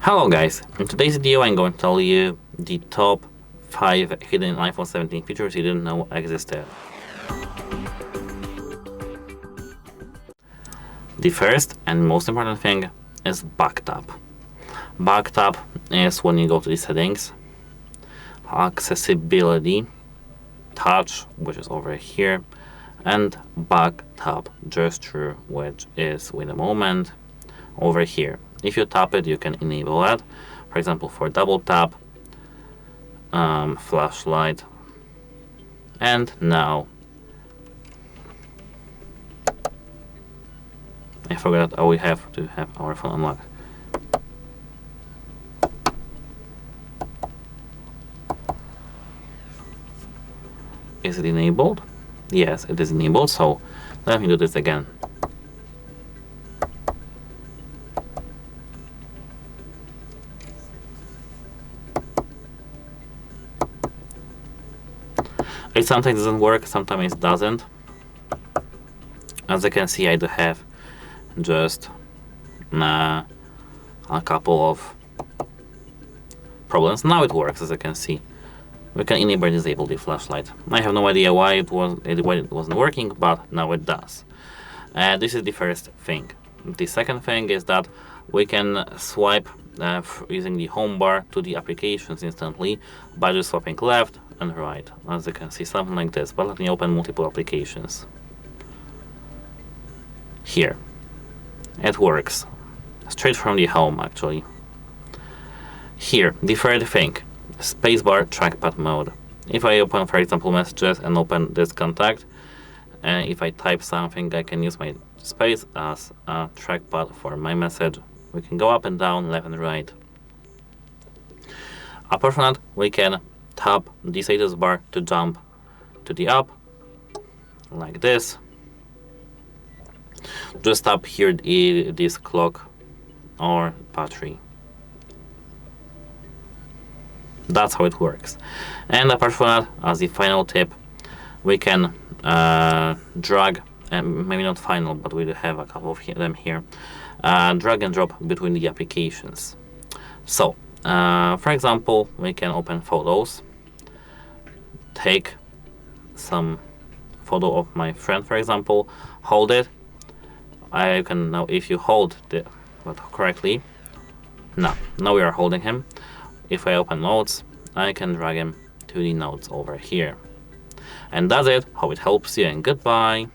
Hello guys, in today's video I'm going to tell you the top 5 hidden iPhone 17 features you didn't know existed. The first and most important thing is back tap. Back tap is when you go to the settings, accessibility, touch, which is over here, and back tap gesture, which is with a moment over here. If you tap it, you can enable that. For example, for double tap, flashlight, and now I forgot we have to have our phone unlocked. Is it enabled? Yes, it is enabled, so let me do this again. It sometimes doesn't work, sometimes it doesn't. As you can see, I do have just a couple of problems. Now it works, as you can see. We can enable and disable the flashlight. I have no idea why it wasn't working, but now it does. This is the first thing. The second thing is that we can swipe using the home bar to the applications instantly by just swiping left and right, as you can see, something like this. But let me open multiple applications. Here it works straight from the home, actually. Here, the third thing, Spacebar trackpad mode. If I open, for example, messages and open this contact, and if I type something, I can use my space as a trackpad for my message. We can go up and down, left and right. Apart from that, we can tap the status bar to jump to the app, like this. Just tap here this clock or battery. That's how it works. And apart from that, as the final tip, we can drag, and maybe not final, but we do have a couple of them here, drag and drop between the applications. So for example, we can open photos, take some photo of my friend, for example, hold it. I can now, if you hold the correctly, now we are holding him. If I open notes, I can drag him to the notes over here. And that's it. Hope it helps you, and goodbye.